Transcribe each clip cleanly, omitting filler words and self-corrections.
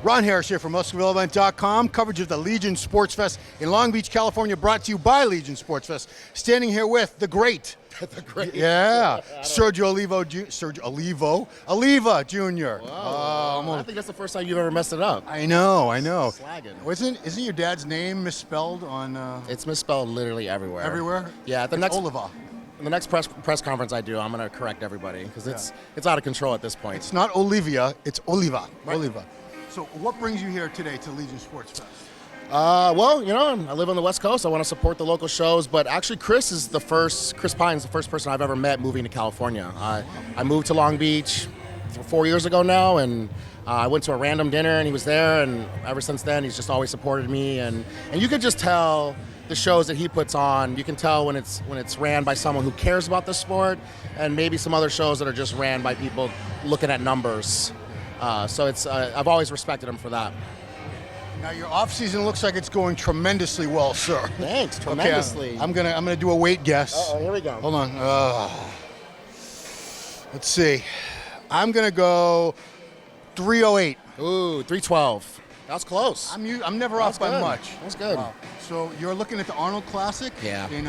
Ron Harris here from MuscularEvent.com. Coverage of the Legion Sports Fest in Long Beach, California, brought to you by Legion Sports Fest. Standing here with the great. The great. Yeah. Sergio Oliva Jr. Wow. I think that's the first time you've ever messed it up. I know. Slagging. Isn't your dad's name misspelled on... It's misspelled literally everywhere. Everywhere? Yeah. Oliva. The next press conference I do, I'm going to correct everybody because it's out of control at this point. It's not Olivia, it's Oliva. Right. Oliva. So what brings you here today to Legion Sports Fest? Well, I live on the West Coast. I want to support the local shows, but actually Chris Pine's the first person I've ever met moving to California. I moved to Long Beach 4 years ago now, and I went to a random dinner and he was there, and ever since then he's just always supported me, and you could just tell the shows that he puts on, you can tell when it's ran by someone who cares about the sport, and maybe some other shows that are just ran by people looking at numbers. So I've always respected him for that. Now your off season looks like it's going tremendously well, sir. Thanks, tremendously. Okay, I'm gonna do a weight guess. Uh-oh, here we go. Hold on. Let's see. I'm gonna go 308. Ooh, 312. That's close. I'm never off by much. That's good. Wow. So you're looking at the Arnold Classic? Yeah. In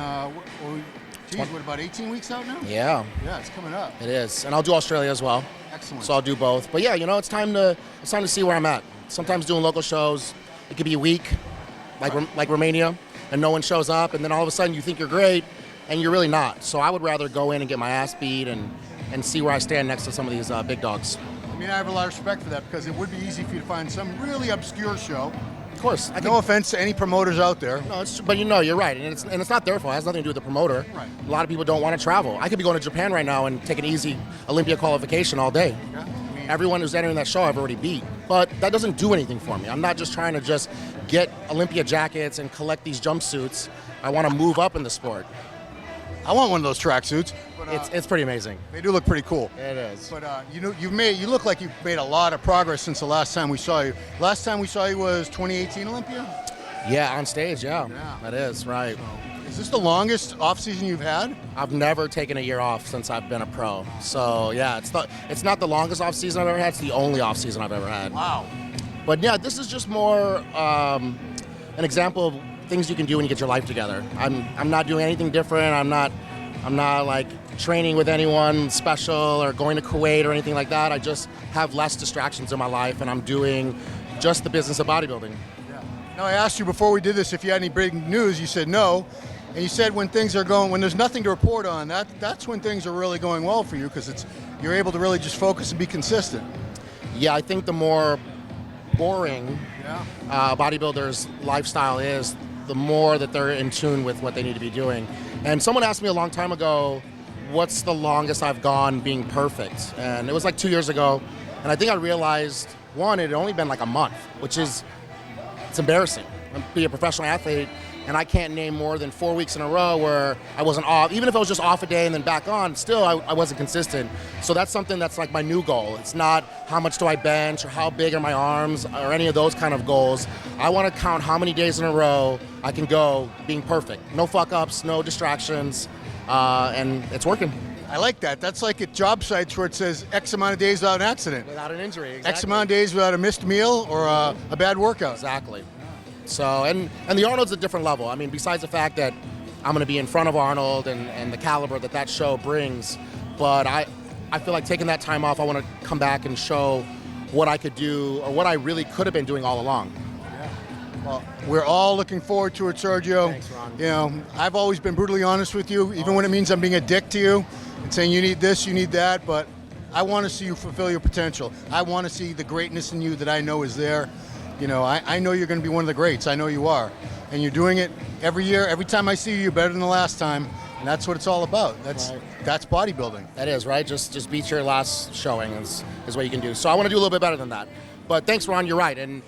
what, about 18 weeks out now? Yeah. Yeah, it's coming up. It is, and I'll do Australia as well. Excellent. So I'll do both. But yeah, it's time to see where I'm at. Sometimes doing local shows, it could be a week, like Romania, and no one shows up, and then all of a sudden you think you're great, and you're really not. So I would rather go in and get my ass beat and see where I stand next to some of these big dogs. I mean, I have a lot of respect for that because it would be easy for you to find some really obscure show. Of course. No offense to any promoters out there. No, but you're right, and it's not their fault. It has nothing to do with the promoter. Right. A lot of people don't want to travel. I could be going to Japan right now and take an easy Olympia qualification all day. Yeah. Everyone who's entering that show I've already beat. But that doesn't do anything for me. I'm not just trying to just get Olympia jackets and collect these jumpsuits. I want to move up in the sport. I want one of those tracksuits. It's pretty amazing. They do look pretty cool. It is. But you look like you've made a lot of progress since the last time we saw you. Last time we saw you was 2018 Olympia? Yeah, on stage, yeah. That is, right. Is this the longest off-season you've had? I've never taken a year off since I've been a pro. So, yeah, it's not the longest off-season I've ever had. It's the only off-season I've ever had. Wow. But, yeah, this is just more an example of things you can do when you get your life together. I'm not doing anything different. I'm not like training with anyone special or going to Kuwait or anything like that. I just have less distractions in my life, and I'm doing just the business of bodybuilding. Yeah. Now, I asked you before we did this if you had any big news. You said no. And you said when there's nothing to report on, that's when things are really going well for you because you're able to really just focus and be consistent. Yeah, I think the more boring bodybuilder's lifestyle is, the more that they're in tune with what they need to be doing. And someone asked me a long time ago, what's the longest I've gone being perfect? And it was like 2 years ago. And I think I realized, one, it had only been like a month, which is, it's embarrassing. I'm be a professional athlete, and I can't name more than 4 weeks in a row where I wasn't off. Even if I was just off a day and then back on, still I wasn't consistent. So that's something that's like my new goal. It's not how much do I bench or how big are my arms or any of those kind of goals. I want to count how many days in a row I can go being perfect. No fuck-ups, no distractions, and it's working. I like that. That's like at job sites where it says X amount of days without an accident. Without an injury, exactly. X amount of days without a missed meal or a bad workout. Exactly. So, and the Arnold's a different level. I mean, besides the fact that I'm going to be in front of Arnold and the caliber that show brings, but I feel like taking that time off, I want to come back and show what I could do or what I really could have been doing all along. Yeah. Well, we're all looking forward to it, Sergio. Thanks, Ron. I've always been brutally honest with you, even when it means I'm being a dick to you and saying you need this, you need that, but I want to see you fulfill your potential. I want to see the greatness in you that I know is there. I know you're going to be one of the greats. I know you are. And you're doing it every year. Every time I see you, you're better than the last time. And that's what it's all about. That's bodybuilding. That is, right? Just beat your last showing is what you can do. So I want to do a little bit better than that. But thanks, Ron. You're right. And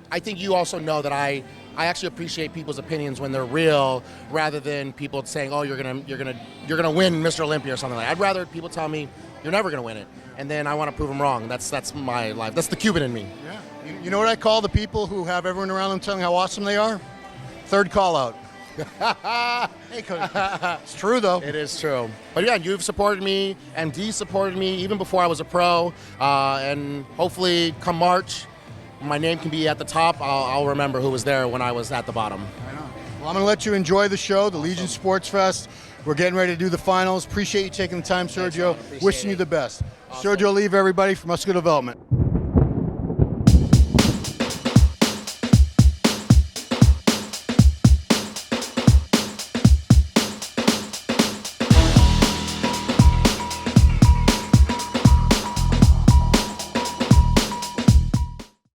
I think you also know that I actually appreciate people's opinions when they're real rather than people saying, oh, you're gonna win Mr. Olympia or something like that. I'd rather people tell me, you're never going to win it. And then I want to prove them wrong. That's my life. That's the Cuban in me. Yeah. You know what I call the people who have everyone around them telling how awesome they are? Third call out. Hey, it's true, though. It is true. But yeah, you've supported me, MD supported me even before I was a pro. And hopefully come March, my name can be at the top, I'll remember who was there when I was at the bottom. I know. Well, I'm going to let you enjoy the show, the Legion Sports Fest. We're getting ready to do the finals. Appreciate you taking the time, Sergio. Appreciate Wishing it. you the best. Awesome. Sergio Oliva, everybody, from Muscular Development.